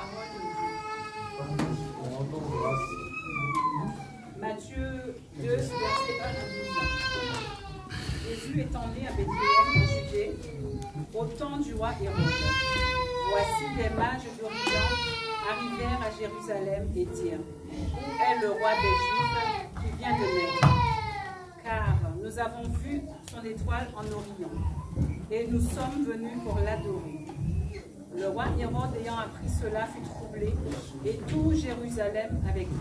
parole de Dieu. Matthieu 2, verset 1 à 12. Jésus étant né à Bethléem en Judée, au temps du roi Hérode. Voici des mages d'Orient arrivèrent à Jérusalem et dirent: Où est le roi des Juifs qui vient de naître? Car nous avons vu son étoile en Orient, et nous sommes venus pour l'adorer. Le roi Hérode ayant appris cela fut troublé, et tout Jérusalem avec lui.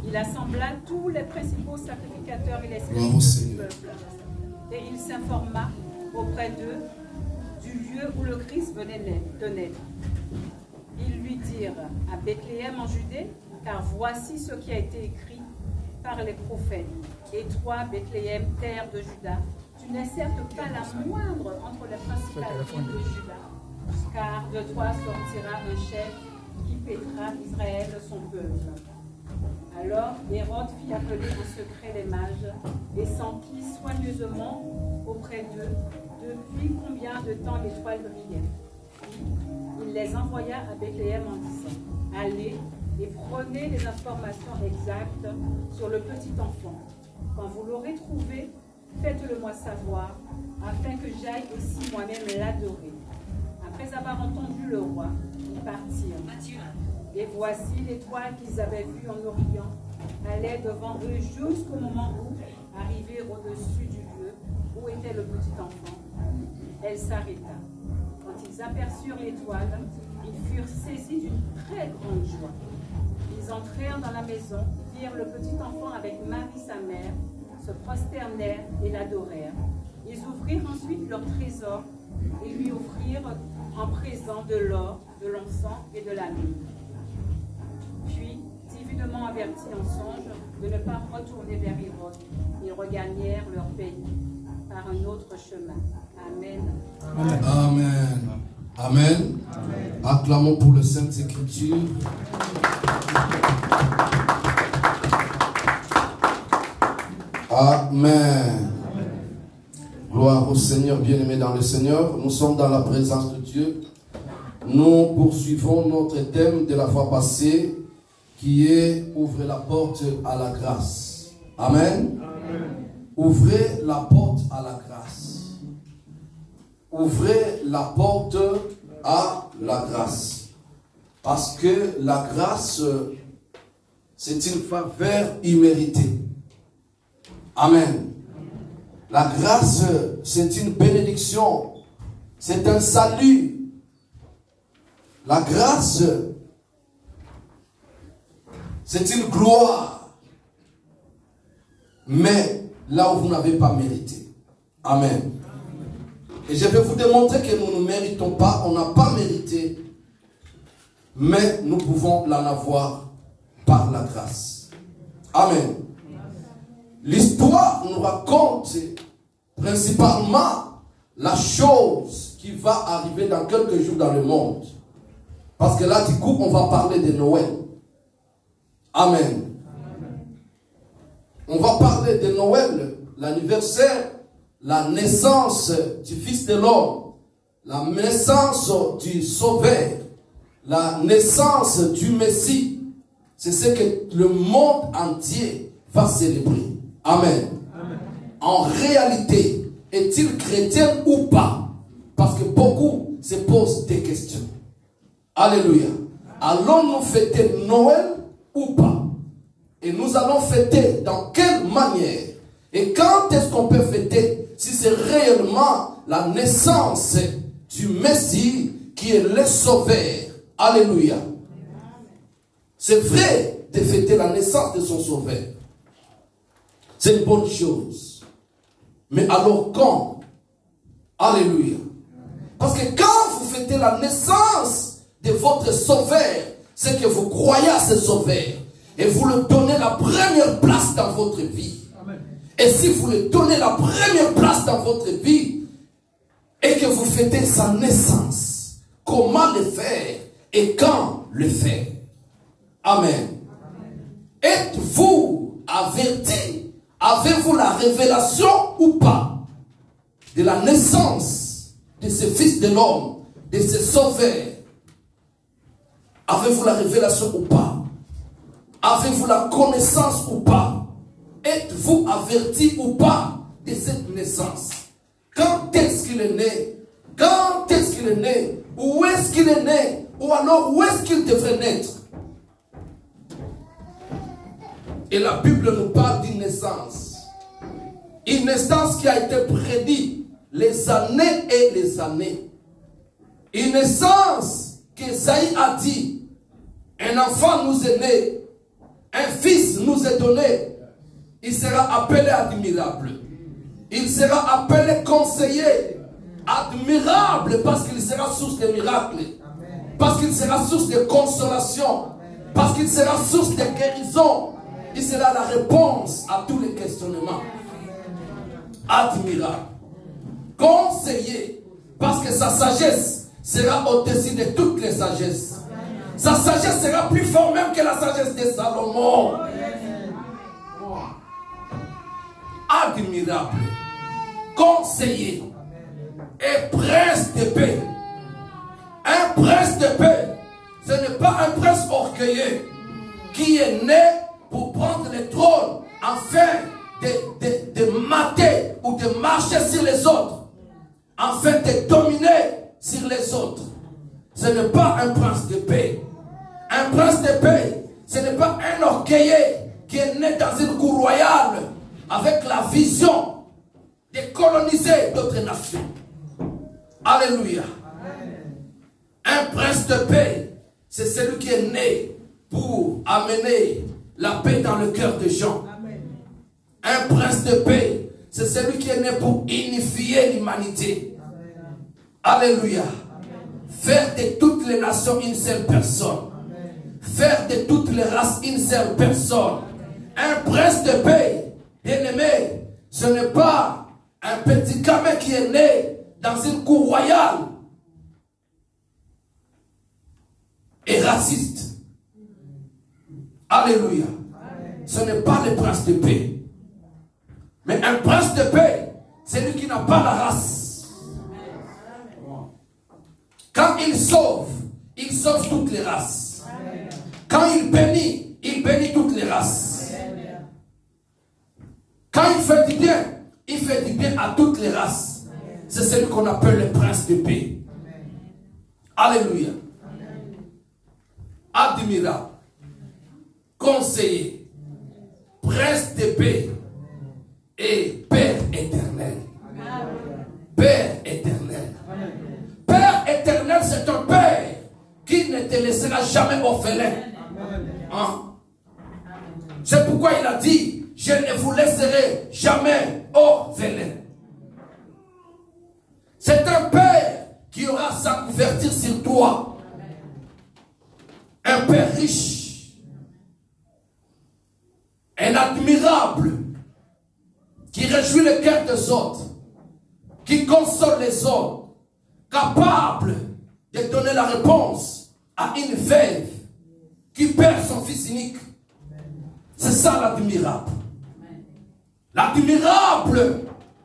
Il assembla tous les principaux sacrificateurs et les scribes du peuple, et il s'informa auprès d'eux du lieu où le Christ venait de naître. Ils lui dirent: à Bethléem en Judée, car voici ce qui a été écrit par les prophètes. Et toi, Bethléem, terre de Juda, tu n'es certes pas la moindre entre les principales villes de Juda, car de toi sortira un chef qui paîtra Israël son peuple. Alors Hérode fit appeler en secret les mages et s'enquit soigneusement auprès d'eux depuis combien de temps l'étoile brillait. Il les envoya à Bethléem en disant: allez et prenez les informations exactes sur le petit enfant. Quand vous l'aurez trouvé, faites-le moi savoir, afin que j'aille aussi moi-même l'adorer. Après avoir entendu le roi, ils partirent. Et voici l'étoile qu'ils avaient vue en Orient allait devant eux jusqu'au moment où, arrivée au-dessus du lieu où était le petit enfant, elle s'arrêta. Quand ils aperçurent l'étoile, ils furent saisis d'une très grande joie. Ils entrèrent dans la maison, virent le petit enfant avec Marie sa mère, se prosternèrent et l'adorèrent. Ils ouvrirent ensuite leur trésor et lui offrirent en présent de l'or, de l'encens et de la myrrhe. Puis, divinement avertis en songe de ne pas retourner vers Hérode, ils regagnèrent leur pays par un autre chemin. Amen. Amen. Amen. Amen. Amen. Acclamons pour les Saintes Écritures. Amen. Gloire au Seigneur, bien-aimé dans le Seigneur. Nous sommes dans la présence de Dieu. Nous poursuivons notre thème de la fois passée, qui est « Ouvrez la porte à la grâce ». Amen. Amen. Ouvrez la porte à la grâce. Ouvrez la porte à la grâce. Parce que la grâce, c'est une faveur imméritée. Amen. La grâce, c'est une bénédiction. C'est un salut. La grâce, c'est une gloire. Mais là où vous n'avez pas mérité. Amen. Et je vais vous démontrer que nous ne méritons pas, on n'a pas mérité, mais nous pouvons l'en avoir par la grâce. Amen. L'histoire nous raconte principalement la chose qui va arriver dans quelques jours dans le monde. Parce que là, du coup, on va parler de Noël. Amen. On va parler de Noël, l'anniversaire, la naissance du Fils de l'homme, la naissance du Sauveur, la naissance du Messie. C'est ce que le monde entier va célébrer. Amen. Amen. En réalité, est-il chrétien ou pas? Parce que beaucoup se posent des questions. Alléluia. Allons-nous fêter Noël ou pas? Et nous allons fêter dans quelle manière? Et quand est-ce qu'on peut fêter? Si c'est réellement la naissance du Messie qui est le Sauveur. Alléluia. C'est vrai de fêter la naissance de son Sauveur. C'est une bonne chose. Mais alors quand? Alléluia. Parce que quand vous fêtez la naissance de votre Sauveur, c'est que vous croyez à ce Sauveur. Et vous le donnez la première place dans votre vie. Amen. Et si vous le donnez la première place dans votre vie, et que vous fêtez sa naissance, comment le faire et quand le faire? Amen. Êtes-vous averti? Avez-vous la révélation ou pas de la naissance de ce Fils de l'homme, de ce Sauveur? Avez-vous la révélation ou pas? Avez-vous la connaissance ou pas? Êtes-vous averti ou pas de cette naissance? Quand est-ce qu'il est né? Quand est-ce qu'il est né? Où est-ce qu'il est né? Ou alors où est-ce qu'il devrait naître? Et la Bible nous parle d'une naissance. Une naissance qui a été prédite les années et les années. Une naissance qu'Ésaïe a dit, un enfant nous est né, un fils nous est donné, il sera appelé admirable. Il sera appelé conseiller, admirable parce qu'il sera source de miracles, parce qu'il sera source de consolation, parce qu'il sera source de guérison. Il sera la réponse à tous les questionnements. Admirable. Conseiller, parce que sa sagesse sera au-dessus de toutes les sagesses. Sa sagesse sera plus forte même que la sagesse de Salomon. Admirable. Conseiller. Et prince de paix. Un prince de paix, ce n'est pas un prince orgueilleux qui est né pour prendre le trône afin de mater ou de marcher sur les autres, afin de dominer sur les autres. Ce n'est pas un prince de paix. Un prince de paix, ce n'est pas un orgueilleux qui est né dans une cour royale avec la vision de coloniser d'autres nations. Alléluia. Un prince de paix, c'est celui qui est né pour amener la paix dans le cœur des gens. Un prince de paix, c'est celui qui est né pour unifier l'humanité. Alléluia. Faire de toutes les nations une seule personne. Faire de toutes les races une seule personne. Un prince de paix, bien-aimé, ce n'est pas un petit gamin qui est né dans une cour royale et raciste. Alléluia. Ce n'est pas le prince de paix. Mais un prince de paix, c'est lui qui n'a pas la race. Quand il sauve toutes les races. Quand il bénit toutes les races. Quand il fait du bien à toutes les races. C'est celui qu'on appelle le prince de paix. Alléluia. Admirable. Conseiller. Prince de paix. Et Père éternel. Père éternel. Père éternel, c'est un Père qui ne te laissera jamais orphelin. Hein? C'est pourquoi il a dit, je ne vous laisserai jamais orphelin. C'est un Père qui aura sa couverture sur toi. Un Père riche. Un admirable. Qui réjouit le cœur des autres, qui console les autres, capable de donner la réponse à une veuve qui perd son fils unique. C'est ça l'admirable. L'admirable,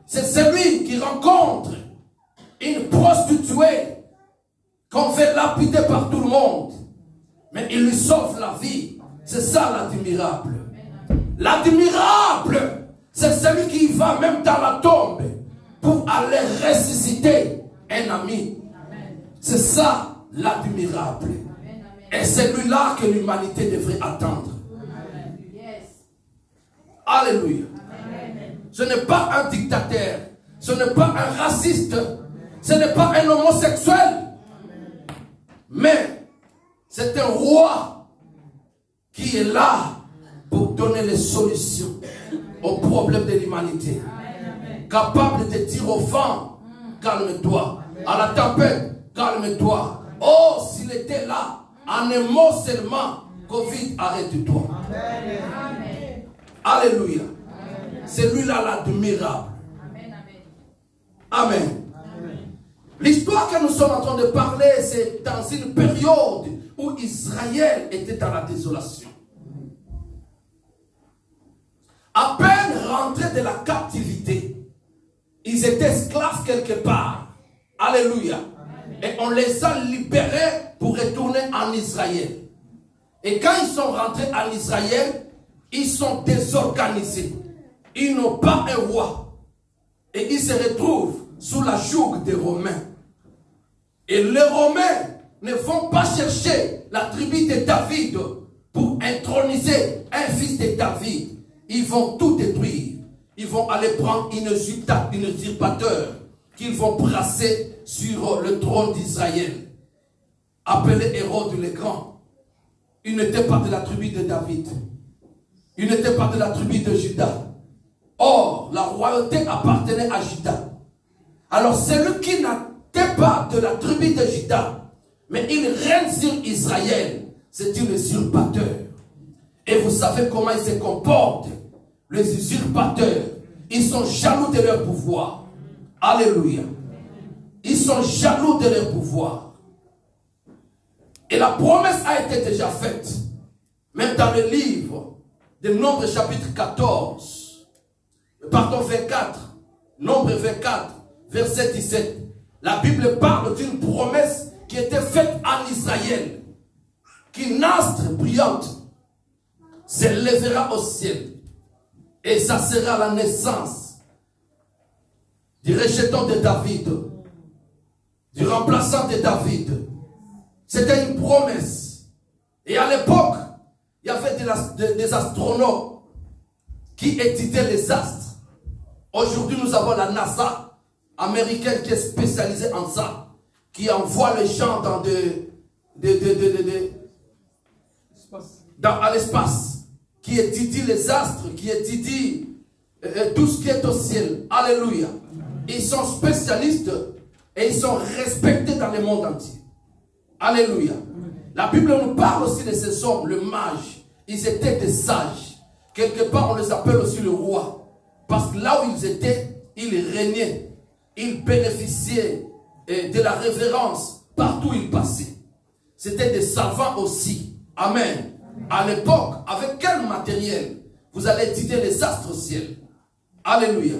c'est celui qui rencontre une prostituée qu'on fait lapider par tout le monde, mais il lui sauve la vie. C'est ça l'admirable. L'admirable, c'est celui qui va même dans la tombe pour aller ressusciter un ami. C'est ça l'admirable. Et c'est lui-là que l'humanité devrait attendre. Alléluia. Ce n'est pas un dictateur. Ce n'est pas un raciste. Ce n'est pas un homosexuel. Mais c'est un roi qui est là pour donner les solutions aux problèmes de l'humanité. Capable de dire au vent, calme-toi. À la tempête, calme-toi. Oh, s'il était là, en un mot seulement, Covid, arrête-toi. Alléluia. C'est lui-là l'admirable. Amen. L'histoire que nous sommes en train de parler, c'est dans une période où Israël était dans la désolation. À peine rentrés de la captivité, ils étaient esclaves quelque part. Alléluia. Et on les a libérés pour retourner en Israël. Et quand ils sont rentrés en Israël, ils sont désorganisés. Ils n'ont pas un roi. Et ils se retrouvent sous la joug des Romains. Et les Romains ne vont pas chercher la tribu de David pour introniser un fils de David. Ils vont tout détruire. Ils vont aller prendre un usurpateur qu'ils vont brasser sur le trône d'Israël, appelé Hérode le Grand. Il n'était pas de la tribu de David. Il n'était pas de la tribu de Juda. Or, la royauté appartenait à Juda. Alors, celui qui n'était pas de la tribu de Juda, mais il règne sur Israël, c'est un usurpateur. Et vous savez comment ils se comportent, les usurpateurs. Ils sont jaloux de leur pouvoir. Alléluia. Ils sont jaloux de leur pouvoir. Et la promesse a été déjà faite. Même dans le livre de Nombre chapitre 14. Pardon, 24. Nombre 24, verset 17. La Bible parle d'une promesse qui était faite en Israël. Qu'une astre brillante s'élèvera au ciel. Et ça sera la naissance du rejeton de David, du remplaçant de David. C'était une promesse. Et à l'époque, il y avait des astronomes qui étudiaient les astres. Aujourd'hui, nous avons la NASA américaine qui est spécialisée en ça, qui envoie les gens dans à l'espace, qui étudie les astres, qui étudie tout ce qui est au ciel. Alléluia. Ils sont spécialistes et ils sont respectés dans le monde entier. Alléluia. La Bible nous parle aussi de ces hommes, le mage. Ils étaient des sages. Quelque part, on les appelle aussi le roi. Parce que là où ils étaient, ils régnaient. Ils bénéficiaient de la révérence partout où ils passaient. C'était des savants aussi. Amen. À l'époque, avec quel matériel vous allez étudier les astres au ciel? Alléluia.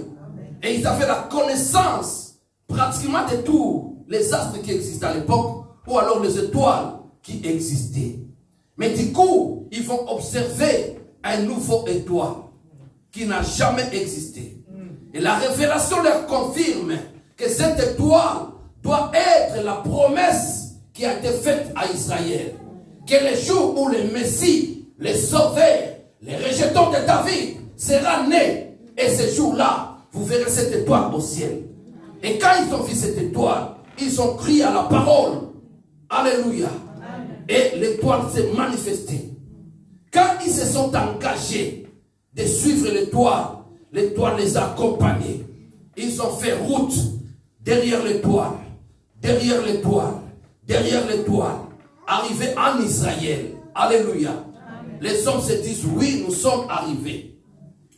Et ils avaient la connaissance pratiquement de tous les astres qui existaient à l'époque, ou alors les étoiles qui existaient. Mais du coup, ils vont observer un nouveau étoile qui n'a jamais existé. Et la révélation leur confirme que cette étoile doit être la promesse qui a été faite à Israël. Que le jour où le Messie, le Sauveur, le rejeton de David sera né. Et ce jour-là, vous verrez cette étoile au ciel. Et quand ils ont vu cette étoile, ils ont crié à la parole. Alléluia. Et l'étoile s'est manifestée. Quand ils se sont engagés de suivre l'étoile les a accompagnés. Ils ont fait route derrière l'étoile, derrière l'étoile, derrière l'étoile. Arrivés en Israël. Alléluia. Amen. Les hommes se disent, oui, nous sommes arrivés.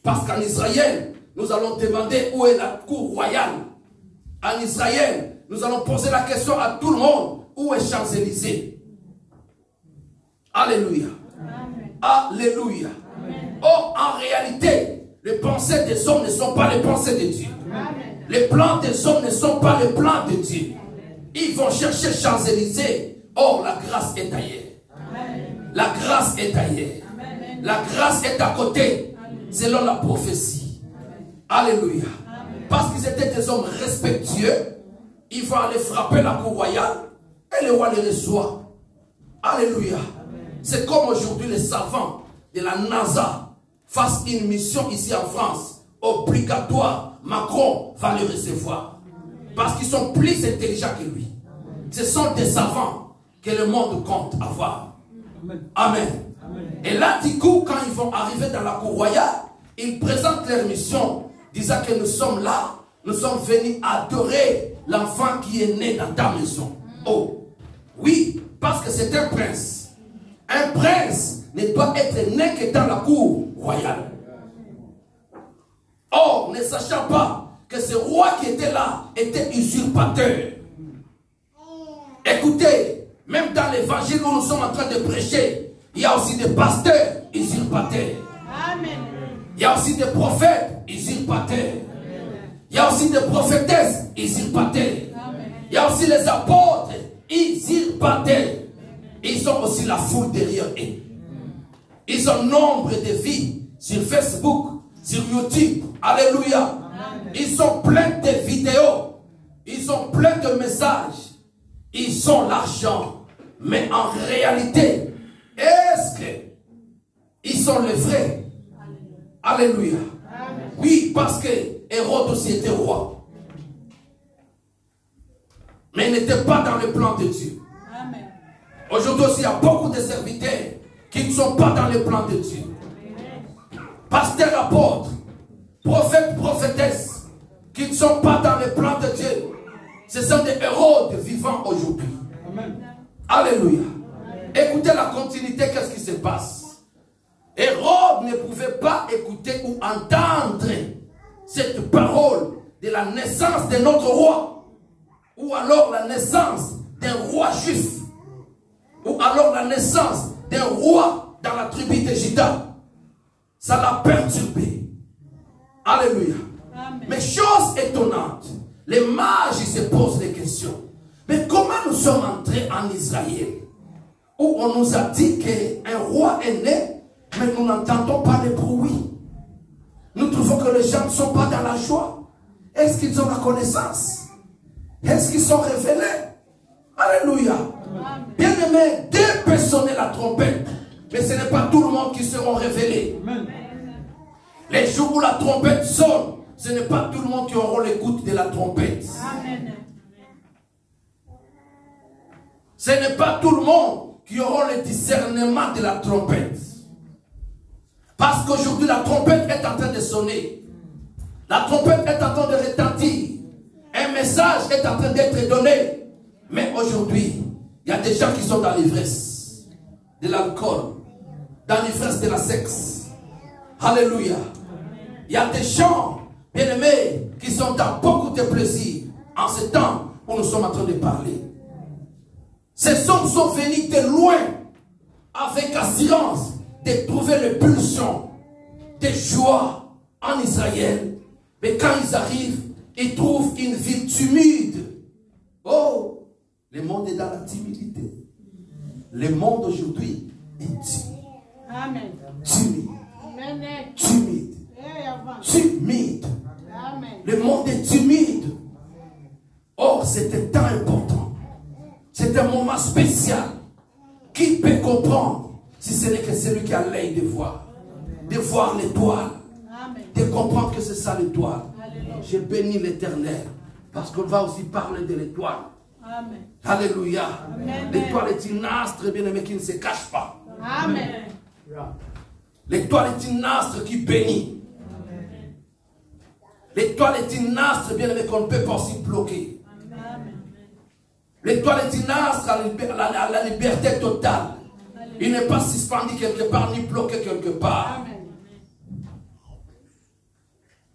Parce qu'en Israël, nous allons demander où est la cour royale. En Israël, nous allons poser la question à tout le monde, où est Champs-Élysées? Alléluia. Amen. Alléluia. Amen. Or, en réalité, les pensées des hommes ne sont pas les pensées de Dieu. Amen. Les plans des hommes ne sont pas les plans de Dieu. Ils vont chercher Champs-Élysées. Or, la grâce est ailleurs. Amen. La grâce est ailleurs. Amen. La grâce est à côté. Amen. Selon la prophétie. Amen. Alléluia. Amen. Parce qu'ils étaient des hommes respectueux, ils vont aller frapper la cour royale et le roi les reçoit. Alléluia. C'est comme aujourd'hui les savants de la NASA fassent une mission ici en France. Obligatoire. Macron va les recevoir. Parce qu'ils sont plus intelligents que lui. Ce sont des savants que le monde compte avoir. Amen. Amen. Amen. Et là, du coup, quand ils vont arriver dans la cour royale, ils présentent leur mission, disant que nous sommes là, nous sommes venus adorer l'enfant qui est né dans ta maison. Oh, oui, parce que c'est un prince. Un prince ne doit être né que dans la cour royale. Or, ne sachant pas que ce roi qui était là était usurpateur. Écoutez, même dans l'évangile où nous sommes en train de prêcher, il y a aussi des pasteurs usurpateurs. Amen. Il y a aussi des prophètes usurpateurs. Il y a aussi des prophétesses usurpateurs. Il y a aussi les apôtres usurpateurs. Ils ont aussi la foule derrière eux. Ils ont nombre de vies sur Facebook, sur YouTube. Alléluia. Amen. Ils sont pleins de vidéos. Ils ont plein de messages. Ils ont l'argent. Mais en réalité, est-ce qu'ils sont les vrais? Alléluia. Amen. Oui, parce que Hérode aussi était roi. Mais il n'était pas dans le plan de Dieu. Amen. Aujourd'hui aussi, il y a beaucoup de serviteurs qui ne sont pas dans le plan de Dieu. Pasteurs, apôtres, prophètes, prophétesses, qui ne sont pas dans le plan de Dieu. Ce sont des Hérodes vivants aujourd'hui. Alléluia. Écoutez la continuité, qu'est-ce qui se passe? Hérode ne pouvait pas écouter ou entendre cette parole de la naissance de notre roi, ou alors la naissance d'un roi juif, ou alors la naissance d'un roi dans la tribu de Juda. Ça l'a perturbé. Alléluia. Amen. Mais chose étonnante, les mages se posent des questions. Mais comment nous sommes entrés en Israël, où on nous a dit qu'un roi est né, mais nous n'entendons pas les bruits. Nous trouvons que les gens ne sont pas dans la joie. Est-ce qu'ils ont la connaissance? Est-ce qu'ils sont révélés? Alléluia. Bien aimé, Dieu peut sonner la trompette, mais ce n'est pas tout le monde qui seront révélés. Amen. Les jours où la trompette sonne, ce n'est pas tout le monde qui aura l'écoute de la trompette. Amen. Ce n'est pas tout le monde qui aura le discernement de la trompette. Parce qu'aujourd'hui, la trompette est en train de sonner. La trompette est en train de retentir. Un message est en train d'être donné. Mais aujourd'hui, il y a des gens qui sont dans l'ivresse de l'alcool, dans l'ivresse de la sexe. Alléluia. Il y a des gens, bien-aimés, qui sont dans beaucoup de plaisir en ce temps où nous sommes en train de parler. Ces hommes sont venus de loin avec assurance de trouver les pulsions de joie en Israël. Mais quand ils arrivent, ils trouvent une ville timide. Oh, le monde est dans la timidité. Le monde aujourd'hui est timide. Amen. Timide. Amen. Timide. Timide. Amen. Le monde est timide. Or, c'est un temps important. C'est un moment spécial. Qui peut comprendre si ce n'est que celui qui a l'œil de voir? De voir l'étoile. Amen. De comprendre que c'est ça l'étoile. Alléluia. Je bénis l'Éternel. Parce qu'on va aussi parler de l'étoile. Amen. Alléluia. Amen. L'étoile est une astre, bien aimé, qui ne se cache pas. Amen. L'étoile est une astre qui bénit. L'étoile est une astre, bien aimé, qu'on ne peut pas aussi bloquer. Amen. L'étoile est une astre à la liberté totale. Il n'est pas suspendu quelque part, ni bloqué quelque part. Amen.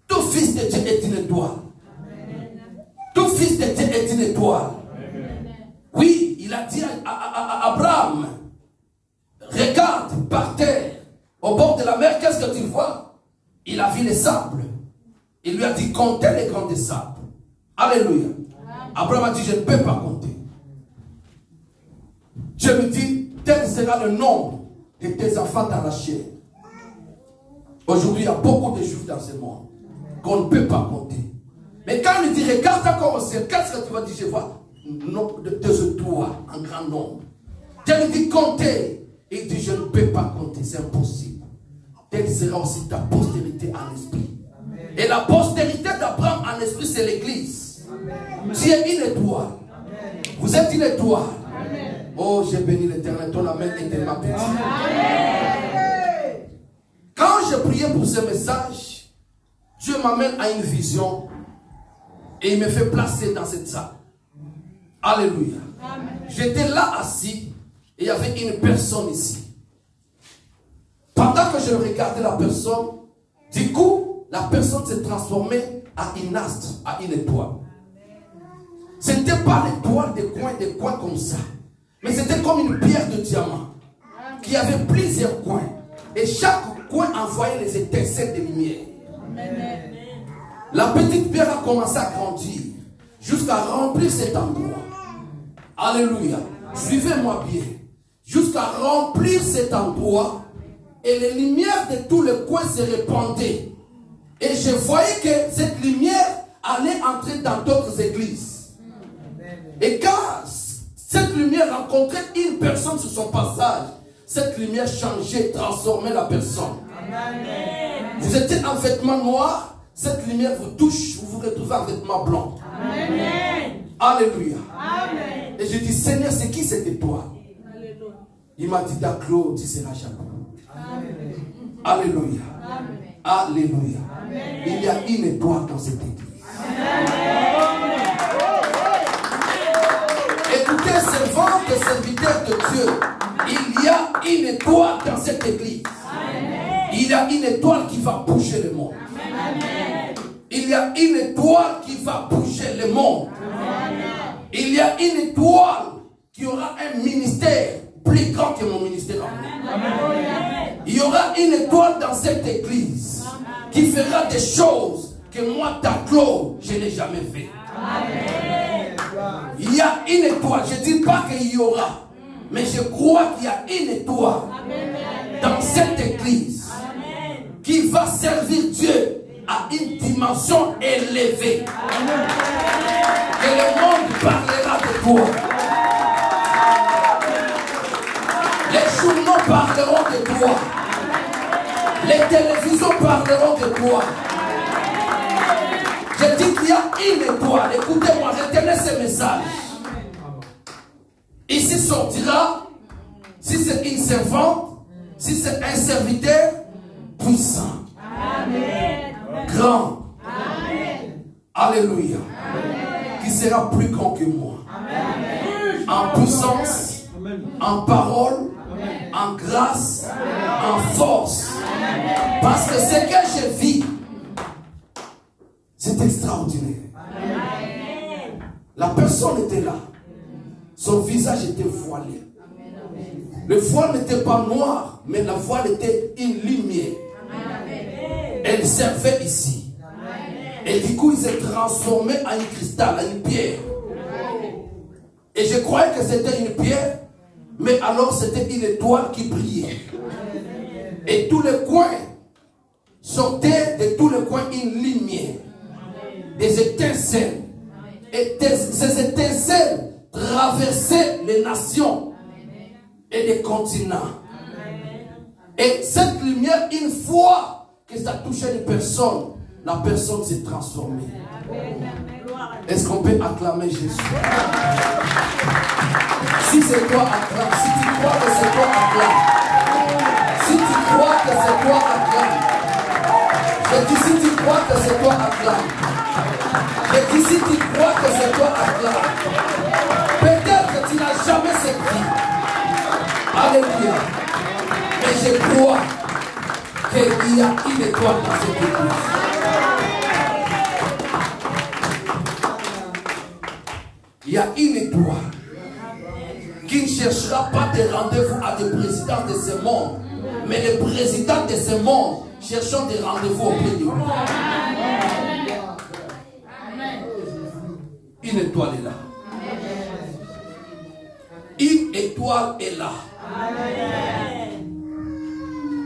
Tout fils de Dieu est une étoile. Tout fils de Dieu est une étoile. Oui, il a dit à Abraham, regarde par terre, au bord de la mer, qu'est-ce que tu vois? Il a vu les sables. Il lui a dit, comptez les grains de sable. Alléluia. Abraham a dit, je ne peux pas compter. Je lui dis, tel sera le nombre de tes enfants dans la chair. Aujourd'hui, il y a beaucoup de juifs dans ce monde qu'on ne peut pas compter. Mais quand il dit, regarde encore au ciel, qu'est-ce que tu vas dire? Je vois deux étoiles en grand nombre. Dieu lui dit, comptez. Il dit, je ne peux pas compter, c'est impossible. Telle sera aussi ta postérité en esprit. Et la postérité d'Abraham en esprit, c'est l'église. Tu es une étoile. Vous êtes une étoile. Oh, j'ai béni l'Éternel, ton amen est tellement petit. Quand je priais pour ce message, Dieu m'amène à une vision et il me fait placer dans cette salle. Alléluia. J'étais là assis et il y avait une personne ici. Pendant que je regardais la personne, du coup, la personne s'est transformée à une astre, à une étoile. Ce n'était pas l'étoile des coins comme ça. Mais c'était comme une pierre de diamant qui avait plusieurs coins. Et chaque coin envoyait les étincelles de lumière. La petite pierre a commencé à grandir jusqu'à remplir cet endroit. Alléluia. Suivez-moi bien. Jusqu'à remplir cet endroit. et les lumières de tous les coins se répandaient. Et je voyais que cette lumière allait entrer dans d'autres églises. Et quand cette lumière rencontrait une personne sur son passage, cette lumière changeait, transformait la personne. Vous étiez en vêtements noirs, cette lumière vous touche, vous vous retrouvez en vêtements blancs. Alléluia. Amen. Et je dis, Seigneur, c'est qui cette étoile? Il m'a dit, Daclo, tu seras jaloux. Alléluia. Amen. Alléluia. Amen. Il y a une étoile dans cette église. Amen. Écoutez, servantes et serviteurs de Dieu, il y a une étoile dans cette église. Amen. Il y a une étoile qui va bouger le monde. Amen. Il y a une étoile qui va bouger le monde. Amen. Il y a une étoile qui aura un ministère plus grand que mon ministère. Amen. Il y aura une étoile dans cette église qui fera des choses que moi, Daclo, je n'ai jamais fait. Amen. Il y a une étoile. Je ne dis pas qu'il y aura, mais je crois qu'il y a une étoile dans cette église qui va servir Dieu à une dimension élevée. Amen. Que le monde parlera de toi. Les journaux parleront de toi. Les télévisions parleront de toi. Je dis qu'il y a une étoile. Écoutez-moi, retenez ce message. Ici sortira, si c'est une servante, si c'est un serviteur puissant. Amen. Grand. Amen. Alléluia. Amen. Qui sera plus grand que moi. Amen. En puissance, amen, en parole, amen, en grâce, amen, en force. Amen. Parce que ce que je vis, c'est extraordinaire. Amen. La personne était là. Son visage était voilé. Le voile n'était pas noir, mais la voile était une lumière. Amen. Elle servait ici. Amen. Et du coup, il s'est transformé en un cristal, en une pierre. Amen. Et je croyais que c'était une pierre, mais alors c'était une étoile qui brillait. Amen. Et tous les coins sortaient de tous les coins une lumière. Amen. Des étincelles. Et ces étincelles traversaient les nations et des continents. Et cette lumière, une fois que ça touchait une personne, la personne s'est transformée. Est-ce qu'on peut acclamer Jésus? Si c'est toi, acclame. Si tu crois que c'est toi, acclame. Si tu crois que c'est toi, acclame. Je dis si tu crois que c'est toi, acclame. Je dis si tu crois que c'est toi, acclame. Peut-être que tu n'as jamais servi. Alléluia. Mais je crois qu'il y a une étoile dans cette église. Il y a une étoile qui ne cherchera pas de rendez-vous à des présidents de ce monde, mais les présidents de ce monde cherchant des rendez-vous auprès de lui. Une étoile est là. Une étoile est là. Amen.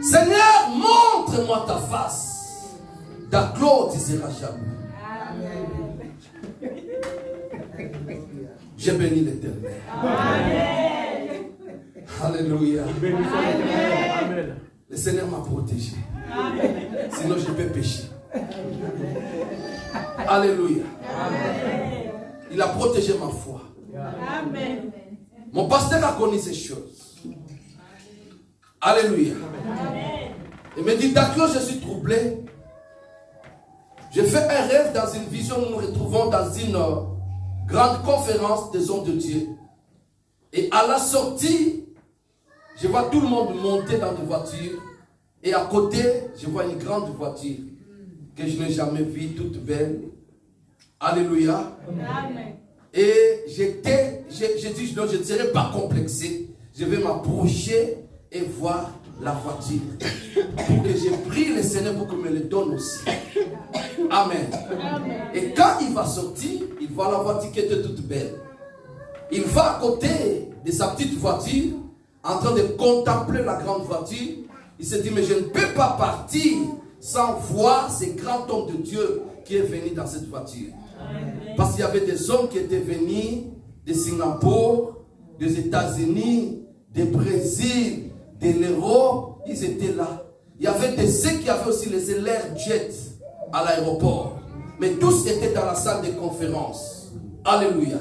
Seigneur, montre-moi ta face. Daclo, tu seras jaloux. J'ai béni l'Éternel. Alléluia. Amen. Le Seigneur m'a protégé. Amen. Sinon je peux pécher. Alléluia. Amen. Il a protégé ma foi. Amen. Mon pasteur a connu ces choses. Alléluia. Amen. Il me dit, Daclo, je suis troublé. J'ai fait un rêve dans une vision. Nous nous retrouvons dans une grande conférence des hommes de Dieu. Et à la sortie, je vois tout le monde monter dans des voitures. Et à côté, je vois une grande voiture que je n'ai jamais vue, toute belle. Alléluia. Amen. Et j'ai dit, non, je ne serai pas complexé. Je vais m'approcher et voir la voiture. Pour que je prie le Seigneur pour qu'il me le donne aussi. Amen. Amen. Et quand il va sortir, il voit la voiture qui était toute belle. Il va à côté de sa petite voiture, en train de contempler la grande voiture. Il s'est dit, mais je ne peux pas partir sans voir ce grand homme de Dieu qui est venu dans cette voiture. Parce qu'il y avait des hommes qui étaient venus de Singapour, des États-Unis, du Brésil, de l'Europe. Ils étaient là. Il y avait ceux qui avaient aussi les Air Jets à l'aéroport. Mais tous étaient dans la salle de conférence. Alléluia.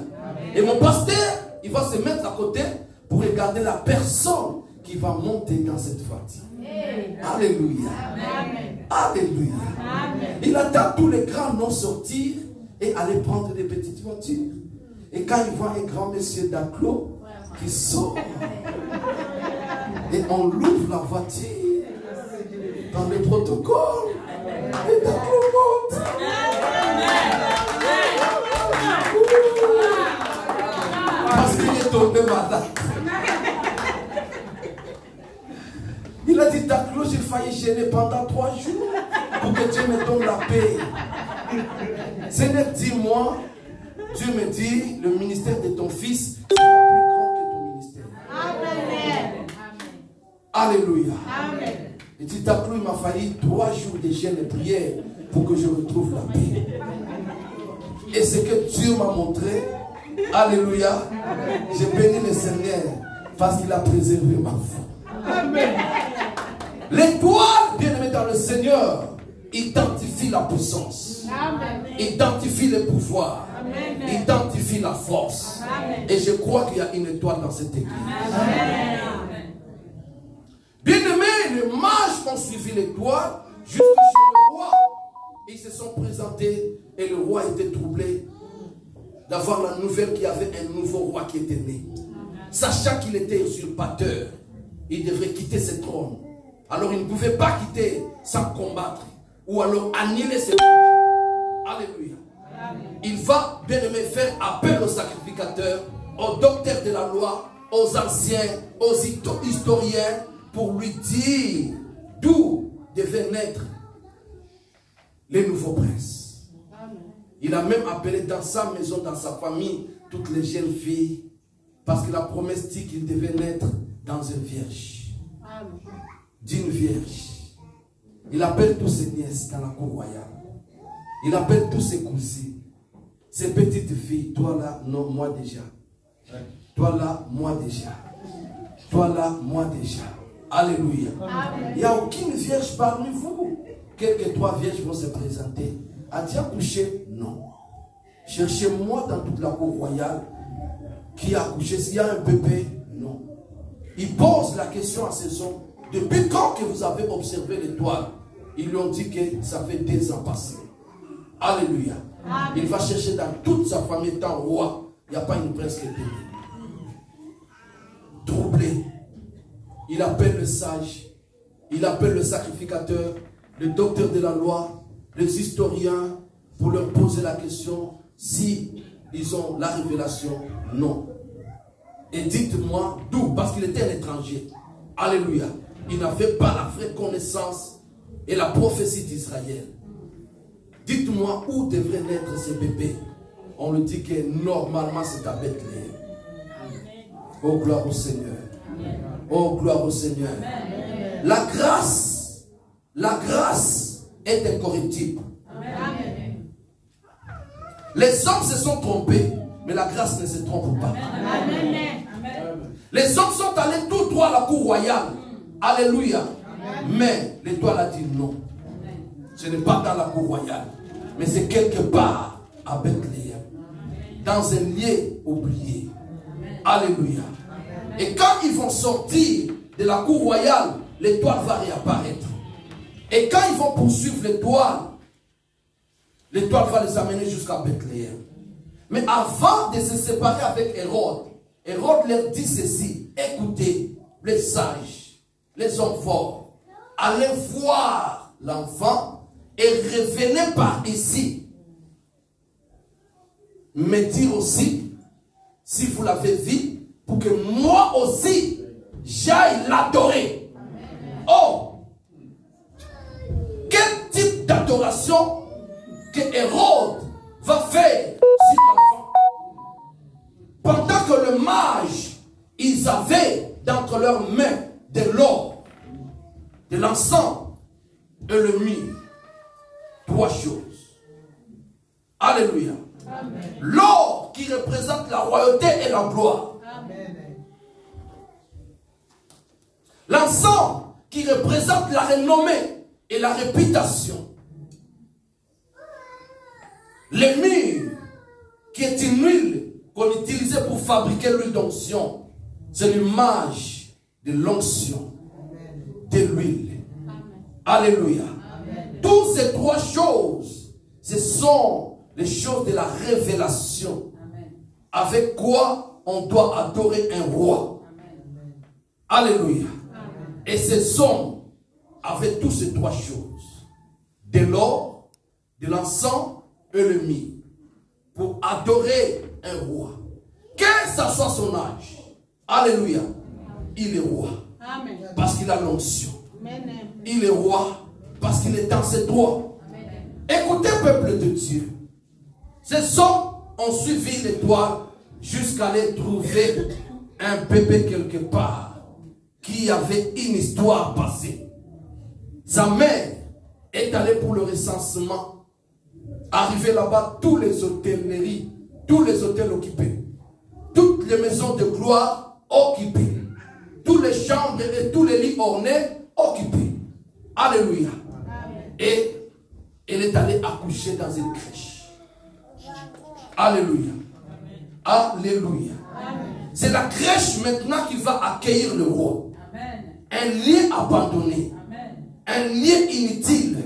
Et mon pasteur, il va se mettre à côté pour regarder la personne qui va monter dans cette voiture. Alléluia. Alléluia. Il attend tous les grands noms sortir et aller prendre des petites voitures. Et quand il voit un grand monsieur d'Aclo qui sort, et on l'ouvre la voiture dans le protocole, et D'Aclo monte. Parce qu'il est tombé malade. Il a dit, D'Aclo, j'ai failli gêner pendant 3 jours pour que Dieu me donne la paix. Seigneur, dis-moi, Dieu me dit, le ministère de ton fils sera plus grand que ton ministère. Amen. Alléluia. Amen. Il dit, D'Aclo, il m'a fallu 3 jours de jeûne et prière pour que je retrouve la paix. Et ce que Dieu m'a montré, alléluia, j'ai béni le Seigneur parce qu'il a préservé ma foi. Amen. L'étoile, bien aimé dans le Seigneur, identifie la puissance. Amen. Identifie le pouvoir. Amen. Identifie la force. Amen. Et je crois qu'il y a une étoile dans cette église. Amen. Bien aimé, les mages ont suivi l'étoile jusqu'à chez le roi. Ils se sont présentés et le roi était troublé d'avoir la nouvelle qu'il y avait un nouveau roi qui était né. Sachant qu'il était usurpateur, il devrait quitter ce trône. Alors il ne pouvait pas quitter sans combattre ou alors annuler ses projets. Alléluia. Il va, bien aimé, faire appel aux sacrificateurs, aux docteurs de la loi, aux anciens, aux historiens, pour lui dire d'où devaient naître les nouveaux princes. Il a même appelé dans sa maison, dans sa famille, toutes les jeunes filles, parce que la promesse dit qu'il devait naître dans une vierge. D'une vierge. Il appelle tous ses nièces dans la cour royale. Il appelle tous ses cousines. Ces petites filles, toi là, non, moi déjà. Toi là, moi déjà. Toi là, moi déjà. Alléluia. Il n'y a aucune vierge parmi vous. Quelques 3 vierges vont se présenter. As-tu accouché? Non. Cherchez-moi dans toute la cour royale qui a accouché. S'il y a un bébé? Non. Il pose la question à ces hommes. Depuis quand que vous avez observé l'étoile? Ils lui ont dit que ça fait 2 ans passés. Alléluia. Amen. Il va chercher dans toute sa famille étant roi. Il n'y a pas une prince qui est née. Troublé. Il appelle le sage. Il appelle le sacrificateur, le docteur de la loi, les historiens, pour leur poser la question si ils ont la révélation. Non. Et dites-moi d'où, parce qu'il était un étranger. Alléluia. Il n'avait pas la vraie connaissance et la prophétie d'Israël. Dites-moi où devrait naître ce bébé. On lui dit que normalement c'est à Bethléem. Oh gloire au Seigneur. Oh gloire au Seigneur. La grâce est incorruptible. Les hommes se sont trompés, mais la grâce ne se trompe pas. Les hommes sont allés tout droit à la cour royale. Alléluia. Mais l'étoile a dit non. Ce n'est pas dans la cour royale, mais c'est quelque part à Bethléem, dans un lieu oublié. Alléluia. Et quand ils vont sortir de la cour royale, l'étoile va réapparaître. Et quand ils vont poursuivre l'étoile va les amener jusqu'à Bethléem. Mais avant de se séparer avec Hérode, Hérode leur dit ceci: écoutez, les sages, les hommes forts, allez voir l'enfant et revenez par ici. Me dire aussi, si vous l'avez vu, pour que moi aussi, j'aille l'adorer. Oh! Quel type d'adoration que Hérode va faire sur l'enfant? Pendant que le mage, ils avaient d'entre leurs mains de l'or. de l'encens et le myrrhe. 3 choses. Alléluia. L'or qui représente la royauté et la gloire. L'encens qui représente la renommée et la réputation. Le myrrhe qui est une huile qu'on utilisait pour fabriquer l'huile d'onction. C'est l'image de l'onction, de l'huile. Alléluia. Toutes ces 3 choses, ce sont les choses de la révélation. Avec quoi on doit adorer un roi. Alléluia. Et ces hommes avaient toutes ces 3 choses. De l'or, de l'encens et le myrrhe. Pour adorer un roi. Quel que soit son âge. Alléluia. Il est roi. Parce qu'il a l'onction. Il est roi parce qu'il est dans ses droits. Écoutez, peuple de Dieu. Ces hommes ont suivi l'étoile jusqu'à aller trouver un bébé quelque part qui avait une histoire passée. Sa mère est allée pour le recensement. Arrivé là-bas, tous les hôtelleries, tous les hôtels occupés, toutes les maisons de gloire occupées, toutes les chambres et tous les lits ornés occupés. Alléluia. Et elle est allée accoucher dans une crèche. Alléluia. Alléluia. C'est la crèche maintenant qui va accueillir le roi. Un lieu abandonné. Un lieu inutile.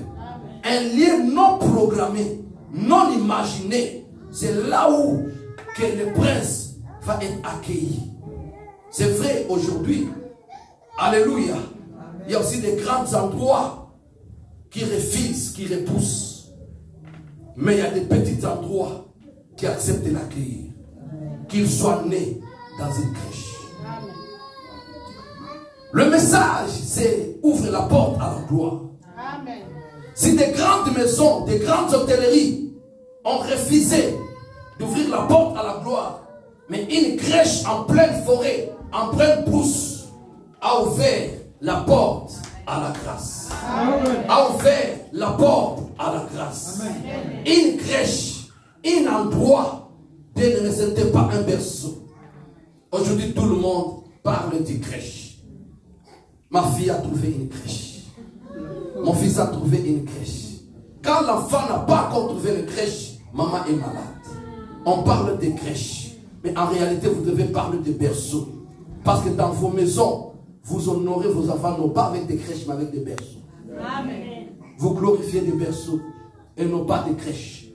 Un lieu non programmé, non imaginé. C'est là où que le prince va être accueilli. C'est vrai aujourd'hui. Alléluia. Il y a aussi des grands endroits qui refusent, qui repoussent. Mais il y a des petits endroits qui acceptent de l'accueillir. Qu'il soit né dans une crèche. Le message, c'est ouvre la porte à la gloire. Si des grandes maisons, des grandes hôtelleries ont refusé d'ouvrir la porte à la gloire, mais une crèche en pleine forêt, en pleine brousse, a ouvert la porte à la grâce. A ouvert la porte à la grâce. Une crèche, un endroit ne représentait pas un berceau. Aujourd'hui, tout le monde parle de crèche. Ma fille a trouvé une crèche. Mon fils a trouvé une crèche. Quand l'enfant n'a pas encore trouvé une crèche, maman est malade. On parle de crèche. Mais en réalité, vous devez parler de berceaux. Parce que dans vos maisons, vous honorez vos enfants non pas avec des crèches, mais avec des berceaux. Amen. Vous glorifiez des berceaux et non pas des crèches.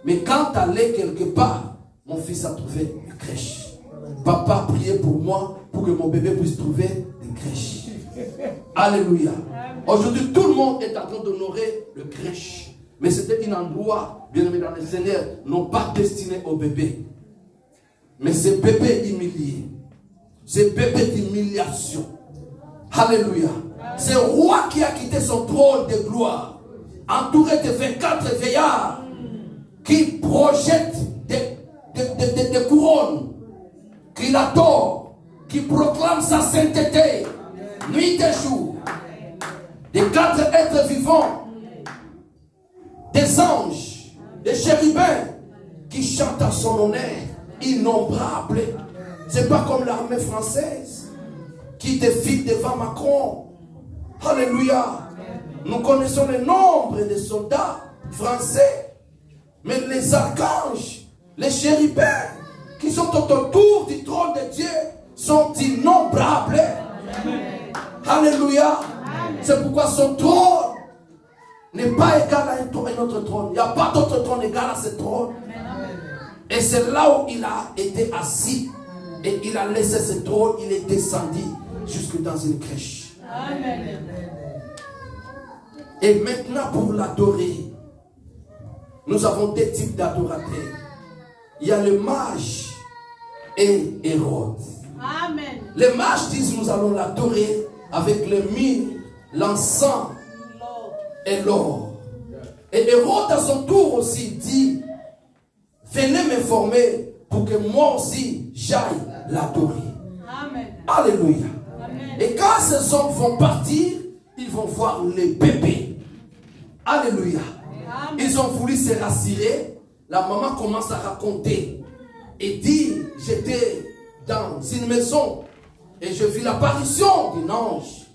Mais quand allez quelque part, mon fils a trouvé une crèche. Papa priait pour moi pour que mon bébé puisse trouver une crèche. Alléluia. Aujourd'hui, tout le monde est en train d'honorer le crèche. Mais c'était un endroit, bien aimé dans le Seigneur, non pas destiné aux bébés. Mais ces bébés humiliés. Ces bébés d'humiliation. Alléluia. C'est le roi qui a quitté son trône de gloire, entouré de 24 veillards qui projettent des couronnes, qui l'adorent, qui proclament sa sainteté, nuit et jour. Des 4 êtres vivants, des anges, des chérubins qui chantent à son honneur, innombrables. C'est pas comme l'armée française qui défile devant Macron. Alléluia. Nous connaissons le nombre de soldats français, mais les archanges, les chérubins qui sont autour du trône de Dieu sont innombrables. Alléluia. C'est pourquoi son trône n'est pas égal à un autre trône. Il n'y a pas d'autre trône égal à ce trône. Et c'est là où il a été assis. Et il a laissé ce trône. Il est descendu jusque dans une crèche. Amen. Et maintenant, pour l'adorer, nous avons 2 types d'adorateurs. Il y a le mage et Hérode. Amen. Les mages disent nous allons l'adorer avec le myrrhe, l'encens et l'or. Et Hérode à son tour aussi dit, venez m'informer pour que moi aussi j'aille l'adorer. Alléluia. Amen. Et quand ces hommes vont partir, ils vont voir les bébés. Alléluia. Ils ont voulu se rassurer. La maman commence à raconter et dit, j'étais dans une maison et je vis l'apparition d'un ange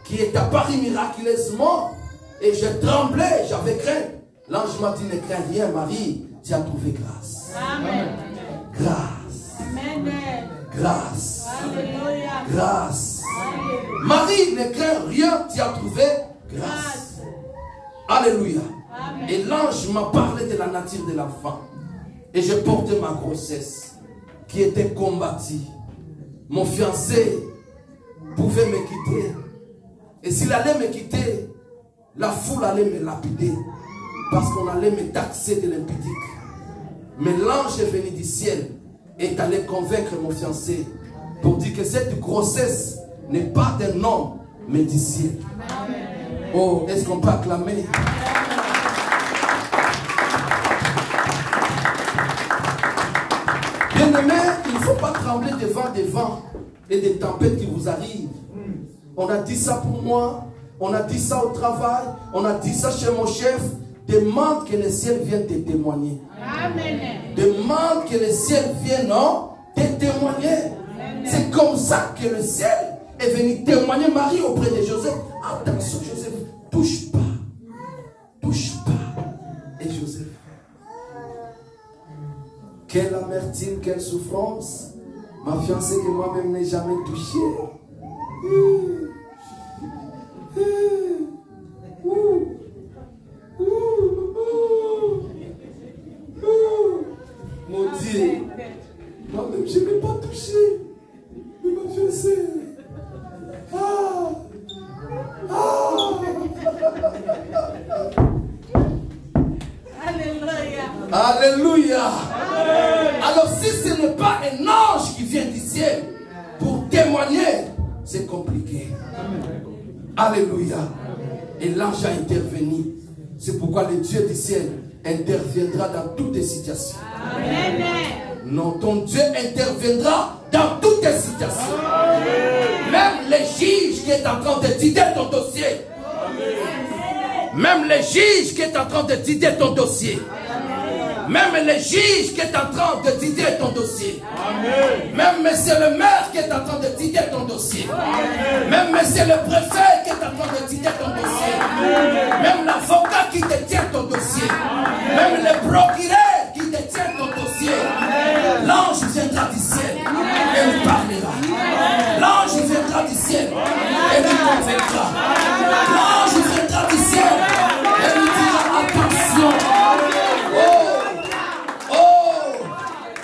qui est apparu miraculeusement et je tremblais, j'avais craint. L'ange m'a dit, ne crains rien Marie, tu as trouvé grâce. Amen. Grâce. Amen. Grâce. Alléluia. Grâce. Alléluia. Marie, ne crains rien, tu as trouvé grâce. Alléluia. Amen. Et l'ange m'a parlé de la nature de l'enfant. Et je portais ma grossesse qui était combattue. Mon fiancé pouvait me quitter. Et s'il allait me quitter, la foule allait me lapider. Parce qu'on allait me taxer de l'impudique. Mais l'ange est venu du ciel et est allé convaincre mon fiancé pour dire que cette grossesse n'est pas d'un homme, mais du ciel. Oh, est-ce qu'on peut acclamer? Bien-aimé, il ne faut pas trembler devant des vents et des tempêtes qui vous arrivent. On a dit ça pour moi, on a dit ça au travail, on a dit ça chez mon chef. Demande que le ciel vienne te témoigner. Amen. Demande que le ciel vienne te témoigner. C'est comme ça que le ciel est venu témoigner Marie auprès de Joseph. Attention Joseph, touche pas. Touche pas. Et Joseph, quelle amertume, quelle souffrance. Ma fiancée que moi-même n'ai jamais touchée. Mon Dieu, moi-même je n'ai pas touché, mais ma fiancée. Alléluia. Alléluia. Alors si ce n'est pas un ange qui vient du ciel pour témoigner, c'est compliqué. Alléluia. Et l'ange a intervenu. C'est pourquoi le Dieu du ciel interviendra dans toutes les situations. Amen. Non, ton Dieu interviendra dans toutes les situations. Même les juges qui est en train d'étudier ton dossier. Même les juges qui est en train d'étudier ton dossier. Même les juges qui est en train d'étudier ton dossier. Même monsieur le maire qui est en train d'étudier ton dossier. Même monsieur le préfet qui est en train d'étudier ton dossier. Même l'avocat qui détient ton dossier. Même le procureur qui détient ton dossier. L'ange viendra du ciel et nous parlera. L'ange viendra du ciel et nous convaincra. L'ange viendra du ciel et nous dira attention.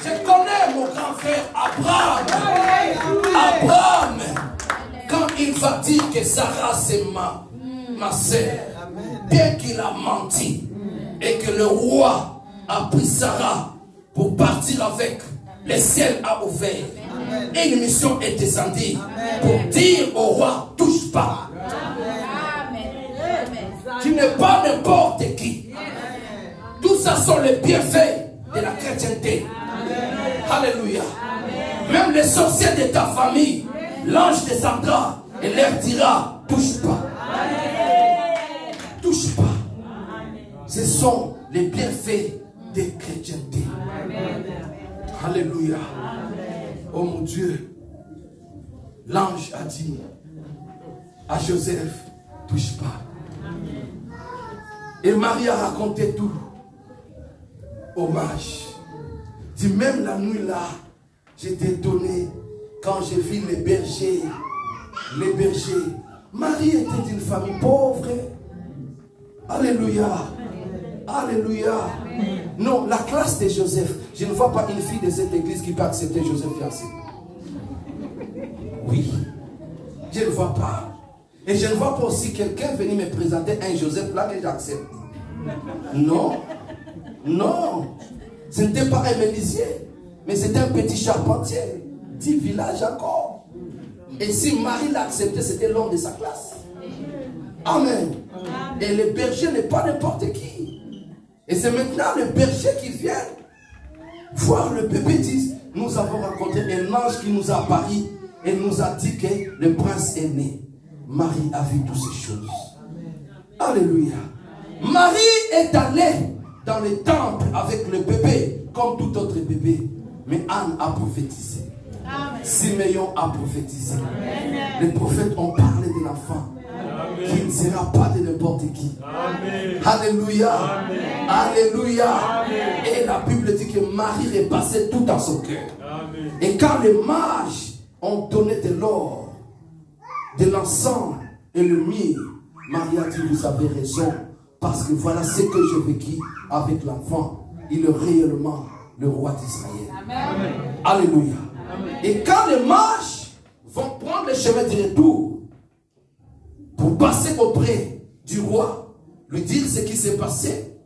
Je connais mon grand frère Abraham. Abraham, quand il va dire que Sarah c'est ma sœur, bien qu'il a menti et que le roi a pris Sarah pour partir avec, le ciel a ouvert et une mission est descendue pour dire au roi, touche pas. Tu n'es pas n'importe qui. Tout ça sont les bienfaits de la chrétienté. Alléluia. Même les sorciers de ta famille, l'ange descendra et leur dira, touche pas. Touche pas. Ce sont les bienfaits de la chrétienté. Alléluia. Oh mon Dieu. L'ange a dit à Joseph, touche pas. Et Marie a raconté tout. Hommage. Dit même la nuit là, j'étais étonné quand j'ai vu les bergers. Les bergers. Marie était une famille pauvre. Alléluia. Alléluia. Non, la classe de Joseph. Je ne vois pas une fille de cette église qui peut accepter Joseph fiancé. Oui. Je ne vois pas. Et je ne vois pas aussi quelqu'un venir me présenter un Joseph là que j'accepte. Non. Non. Ce n'était pas un menuisier, mais c'était un petit charpentier. Petit village encore. Et si Marie l'a accepté, c'était l'homme de sa classe. Amen. Et le berger n'est pas n'importe qui. Et c'est maintenant le berger qui vient voir le bébé, dit, nous avons rencontré un ange qui nous a apparu et nous a dit que le prince est né. Marie a vu toutes ces choses. Alléluia. Marie est allée dans le temple avec le bébé, comme tout autre bébé. Mais Anne a prophétisé. Siméon a prophétisé. Les prophètes ont parlé de l'enfant. Qui ne sera pas de n'importe qui. Amen. Alléluia. Amen. Alléluia. Amen. Et la Bible dit que Marie repassait tout dans son cœur. Amen. Et quand les mages ont donné de l'or, de l'encens et le myrrhe, Marie a dit, vous avez raison, parce que voilà ce que j'ai vécu avec l'enfant. Il est réellement le roi d'Israël. Alléluia. Amen. Et quand les mages vont prendre le chemin du retour, pour passer auprès du roi, lui dire ce qui s'est passé,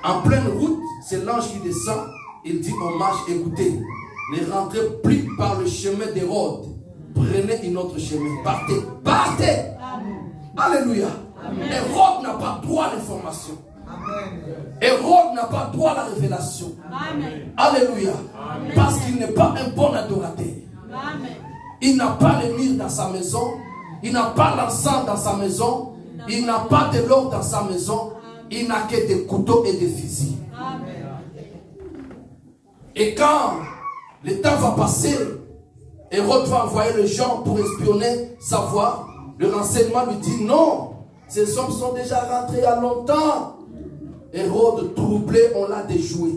en pleine route, c'est l'ange qui descend, il dit aux mages, écoutez, ne rentrez plus par le chemin d'Hérode, prenez une autre chemin, partez, partez. Alléluia. Hérode n'a pas droit à l'information. Hérode n'a pas droit à la révélation. Amen. Alléluia. Amen. Parce qu'il n'est pas un bon adorateur. Amen. Il n'a pas le myrrhe dans sa maison. Il n'a pas l'encens dans sa maison. Il n'a pas de l'or dans sa maison. Il n'a que des couteaux et des fusils. Amen. Et quand le temps va passer, Hérode va envoyer les gens pour espionner, savoir. Le renseignement lui dit non, ces hommes sont déjà rentrés il y a longtemps. Hérode troublé, on l'a déjoué.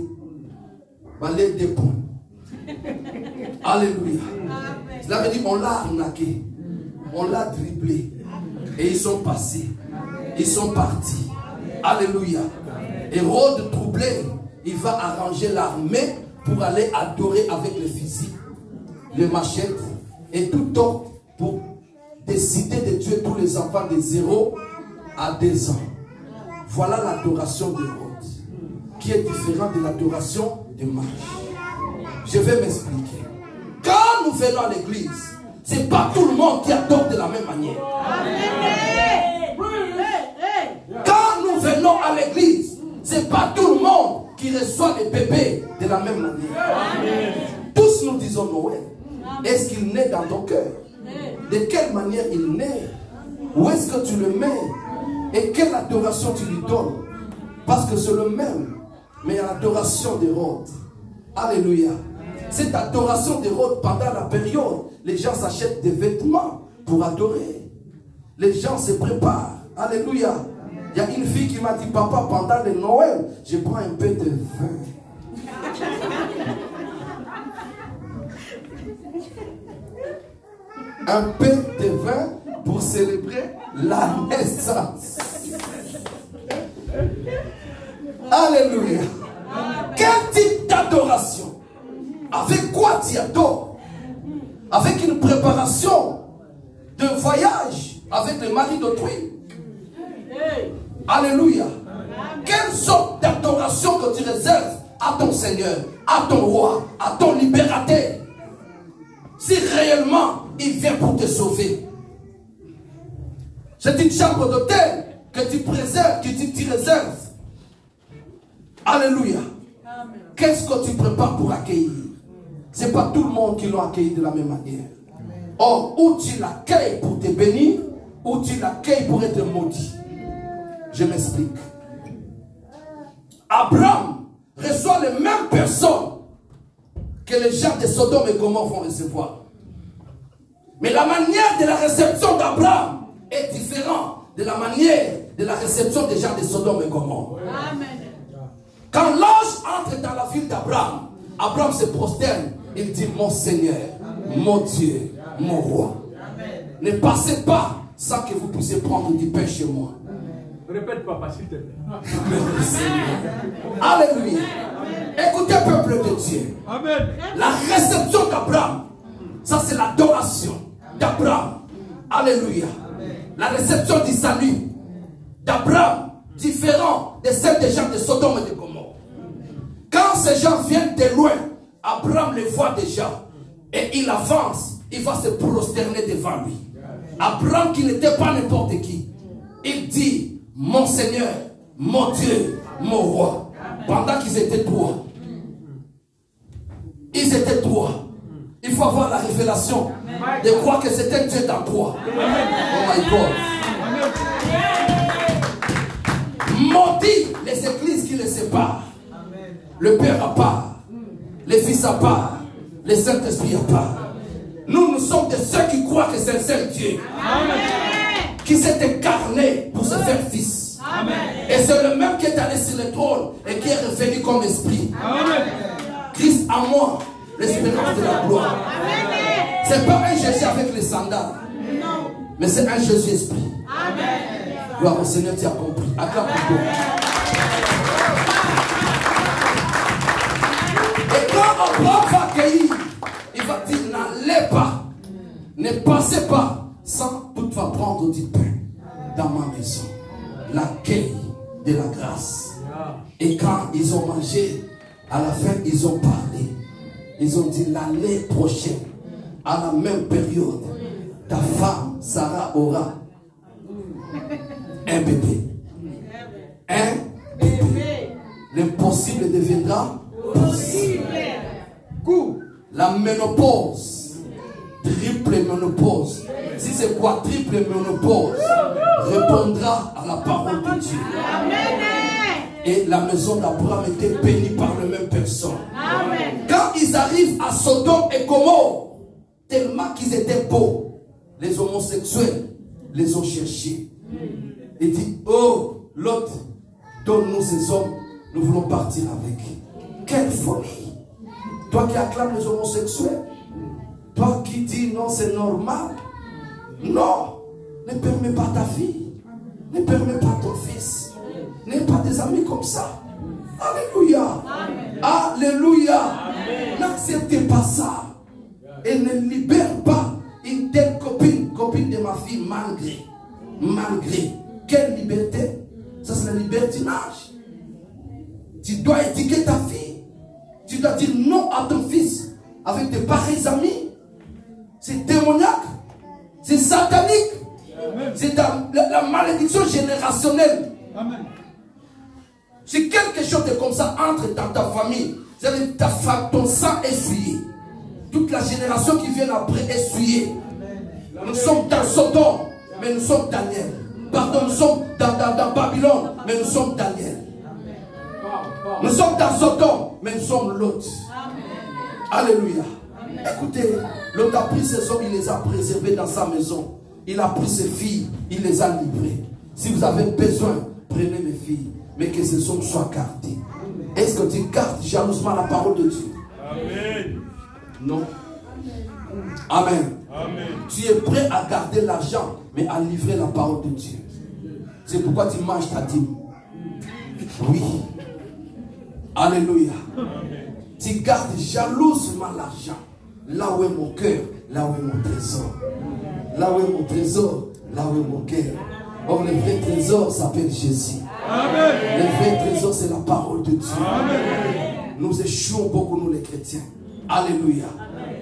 Balai des ponts. Alléluia. Cela veut dire on l'a arnaqué. On l'a dribblé. Et ils sont passés. Ils sont partis. Alléluia. Hérode troublé, il va arranger l'armée pour aller adorer avec les fusils, les machettes et tout autre pour décider de tuer tous les enfants de 0 à 2 ans. Voilà l'adoration d'Hérode, qui est différente de l'adoration des mages. Je vais m'expliquer. Quand nous venons à l'église, ce n'est pas tout le monde qui adore de la même manière. Quand nous venons à l'église, ce n'est pas tout le monde qui reçoit les bébés de la même manière. Tous nous disons Noël. Est-ce qu'il naît dans ton cœur? De quelle manière il naît? Où est-ce que tu le mets? Et quelle adoration tu lui donnes? Parce que c'est le même. Mais il y a l'adoration d'Hérode. Alléluia. Cette adoration d'Hérode, pendant la période, les gens s'achètent des vêtements pour adorer. Les gens se préparent. Alléluia. Il y a une fille qui m'a dit, papa, pendant le Noël, je prends un peu de vin. Un peu de vin pour célébrer la naissance. Alléluia. Quel type d'adoration? Avec quoi tu adores? Avec une préparation de voyage avec le mari d'autrui. Alléluia. Quelle sorte d'adoration que tu réserves à ton Seigneur, à ton roi, à ton libérateur? Si réellement il vient pour te sauver. C'est une chambre d'hôtel que tu préserves, que tu réserves. Alléluia. Qu'est-ce que tu prépares pour accueillir? Ce n'est pas tout le monde qui l'a accueilli de la même manière. Or, ou tu l'accueilles pour te bénir, ou tu l'accueilles pour être maudit. Je m'explique. Abraham reçoit les mêmes personnes que les gens de Sodome et Gomorrhe vont recevoir. Mais la manière de la réception d'Abraham est différente de la manière de la réception des gens de Sodome et Gomorrhe. Amen. Quand l'ange entre dans la ville d'Abraham, Abraham se prosterne, il dit, mon Seigneur, amen, mon Dieu, amen, mon roi. Amen. Ne passez pas sans que vous puissiez prendre du pain chez moi. Répète, papa, s'il te plaît. Alléluia. Écoutez, peuple de Dieu. Amen. La réception d'Abraham, ça c'est l'adoration d'Abraham. Alléluia. La réception du salut d'Abraham, différent de celle des gens de Sodome et de Gomorrhe. Quand ces gens viennent de loin, Abraham les voit déjà. Et il avance, il va se prosterner devant lui. Abraham qui n'était pas n'importe qui. Il dit, mon Seigneur, mon Dieu, mon roi. Pendant qu'ils étaient trois. Ils étaient trois. Il faut avoir la révélation. de croire que c'est un Dieu d'emploi. Oh my God. Maudit les églises qui les séparent. Le Père à part, les Fils à part, les Saint-Esprit à part. Nous sommes de ceux qui croient que c'est un seul Dieu. Qui s'est incarné pour se faire fils. Et c'est le même qui est allé sur le trône et qui est revenu comme esprit. Christ à moi, l'espérance de la gloire. C'est pas un Jésus avec les sandales, mais c'est un Jésus esprit. Gloire au Seigneur, tu as compris. Acclame pour toi. Et quand Abraham va accueillir, il va dire, n'allez pas, ne passez pas sans toutefois prendre du pain dans ma maison. L'accueil de la grâce. Et quand ils ont mangé, à la fin, ils ont parlé. Ils ont dit, l'année prochaine, à la même période, ta femme, Sarah, aura un bébé. Un bébé. L'impossible deviendra possible. La ménopause, triple ménopause, si c'est quoi triple ménopause, répondra à la parole de Dieu. Et la maison d'Abraham était bénie par la même personne. Quand ils arrivent à Sodome et Gomorrhe, tellement qu'ils étaient beaux, les homosexuels les ont cherchés. Et dit, oh, l'autre, donne-nous ces hommes, nous voulons partir avec. Quelle folie! Toi qui acclames les homosexuels, toi qui dis non, c'est normal. Non, ne permets pas ta fille, ne permets pas ton fils, n'aie pas des amis comme ça. Alléluia. Alléluia. N'acceptez pas ça. Et ne libère pas une telle copine de ma fille, malgré. Quelle liberté? Ça, c'est le libertinage. Tu dois éduquer ta fille. Tu dois dire non à ton fils avec de pareils amis. C'est démoniaque. C'est satanique. C'est la malédiction générationnelle. Amen. Si quelque chose de comme ça entre dans ta famille, c'est-à-dire ton sang essuyé. Toute la génération qui vient après essuyée. Nous sommes dans Sodome, mais nous sommes Daniel. Pardon, nous sommes dans Babylone, mais nous sommes Daniel. Nous sommes dans Sodome, mais nous sommes Lot. Alléluia. Écoutez, Lot a pris ses hommes, il les a préservés dans sa maison. Il a pris ses filles, il les a livrées. Si vous avez besoin, prenez mes filles, mais que ces hommes soient gardés. Est-ce que tu gardes jalousement la parole de Dieu? Amen. Non. Amen. Amen. Tu es prêt à garder l'argent, mais à livrer la parole de Dieu. C'est pourquoi tu manges ta dîme. Oui. Alléluia. Amen. Tu gardes jalousement l'argent. Là où est mon cœur, là où est mon trésor. Là où est mon trésor, là où est mon cœur. Or, le vrai trésor s'appelle Jésus. Amen. Le vrai trésor, c'est la parole de Dieu. Amen. Nous échouons beaucoup, nous les chrétiens. Alléluia.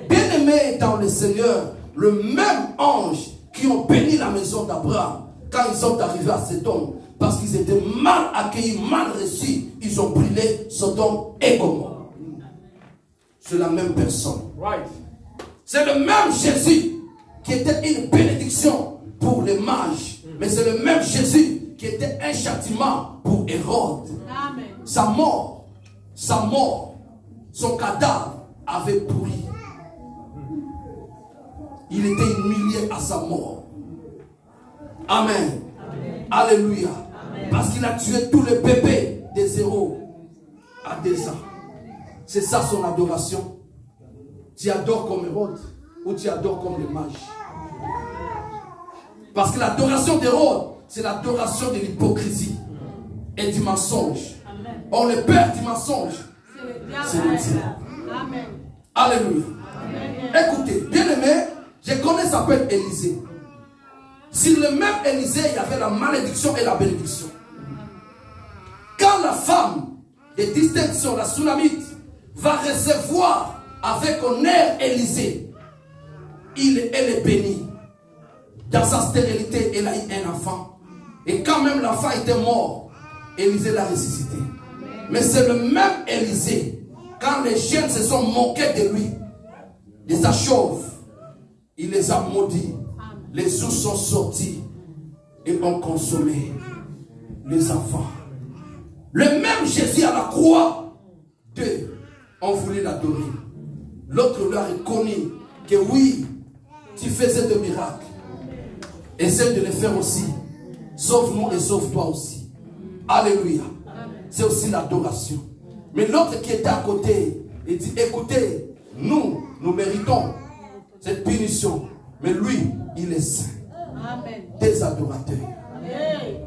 Bien-aimés dans le Seigneur, le même ange qui ont béni la maison d'Abraham, quand ils sont arrivés à Sodome, parce qu'ils étaient mal accueillis, mal reçus, ils ont brûlé Sodome et Gomorrhe. C'est la même personne. Right. C'est le même Jésus qui était une bénédiction pour les mages. Mais c'est le même Jésus qui était un châtiment pour Hérode. Amen. Sa mort, son cadavre avait pourri. Il était humilié à sa mort. Amen. Amen. Alléluia. Amen. Parce qu'il a tué tous les bébés de 0 à 2 ans. C'est ça son adoration. Tu adores comme Hérode ou tu adores comme les mages? Parce que l'adoration d'Hérode, c'est l'adoration de l'hypocrisie et du mensonge. Amen. Or, le père du mensonge, c'est le diable. Amen. Alléluia. Amen. Écoutez, bien aimé, je connais, ça s'appelle Élisée. Sur le même Élisée, il y avait la malédiction et la bénédiction. Quand la femme de distinction, la Sunamite, va recevoir avec honneur Élisée, elle est bénie. Dans sa stérilité, elle a eu un enfant. Et quand même l'enfant était mort, Élisée l'a ressuscité. Mais c'est le même Élisée, quand les jeunes se sont moqués de lui, de sa chauve, il les a maudits. Les ours sont sortis et ont consommé les enfants. Le même Jésus à la croix, deux ont voulu l'adorer. L'autre leur a reconnu que oui, tu faisais des miracles. Essaie de les faire aussi. Sauve-nous et sauve-toi aussi. Alléluia. C'est aussi l'adoration. Mais l'autre qui était à côté, il dit, écoutez, nous méritons cette punition. Mais lui, il est saint. Amen. Des adorateurs.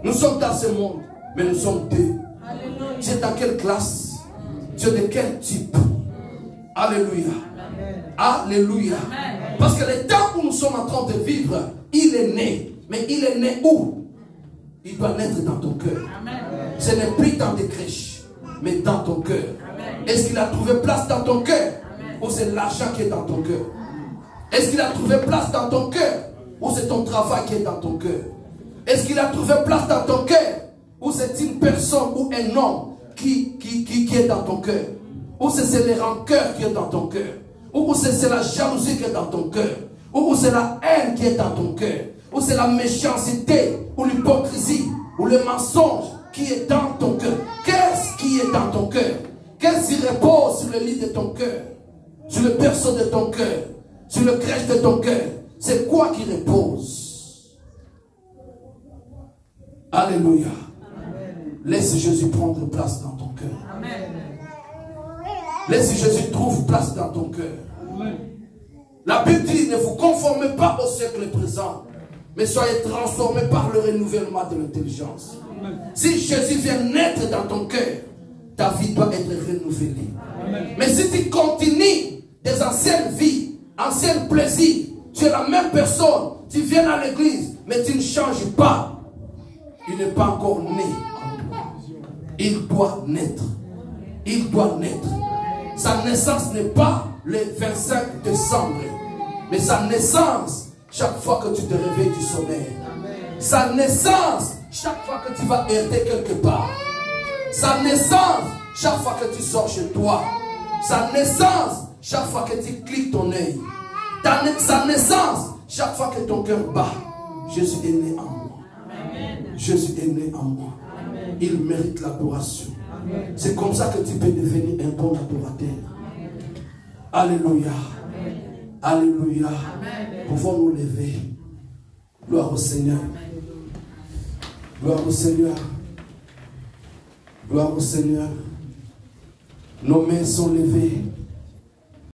Nous sommes dans ce monde, mais nous sommes deux. Tu es dans quelle classe? Tu es de quel type? Alléluia. Alléluia. Parce que le temps où nous sommes en train de vivre, il est né. Mais il est né où? Il doit naître dans ton cœur. Ce n'est plus dans des crèches, mais dans ton cœur. Est-ce qu'il a trouvé place dans ton cœur? Ou c'est l'argent qui est dans ton cœur? Est-ce qu'il a trouvé place dans ton cœur? Ou c'est ton travail qui est dans ton cœur? Est-ce qu'il a trouvé place dans ton cœur? Ou c'est une personne ou un homme qui est dans ton cœur? Ou c'est les rancœurs qui est dans ton cœur? Ou c'est la jalousie qui est dans ton cœur? Ou c'est la haine qui est dans ton cœur? Ou c'est la méchanceté, ou l'hypocrisie, ou le mensonge qui est dans ton cœur? Qu'est-ce qui est dans ton cœur? Qu'est-ce qui repose sur le lit de ton cœur? Sur le berceau de ton cœur? Sur le crèche de ton cœur? C'est quoi qui repose? Alléluia. Laisse Jésus prendre place dans ton cœur. Laisse Jésus trouve place dans ton cœur. La Bible dit, ne vous conformez pas au siècle présent, mais soyez transformés par le renouvellement de l'intelligence. Si Jésus vient naître dans ton cœur, ta vie doit être renouvelée. Mais si tu continues des anciennes vies, anciens plaisirs, tu es la même personne, tu viens à l'église, mais tu ne changes pas, il n'est pas encore né en toi. Il doit naître. Il doit naître. Sa naissance n'est pas le 25 décembre, mais sa naissance, chaque fois que tu te réveilles du sommeil. Sa naissance, chaque fois que tu vas errer quelque part. Sa naissance, chaque fois que tu sors chez toi. Sa naissance, chaque fois que tu cliques ton œil. Sa naissance, chaque fois que ton cœur bat. Jésus est né en moi. Jésus est né en moi. Il mérite l'adoration. C'est comme ça que tu peux devenir un bon adorateur. Alléluia. Alléluia. Pouvons nous lever. Gloire au Seigneur. Gloire au Seigneur. Gloire au Seigneur. Nos mains sont levées.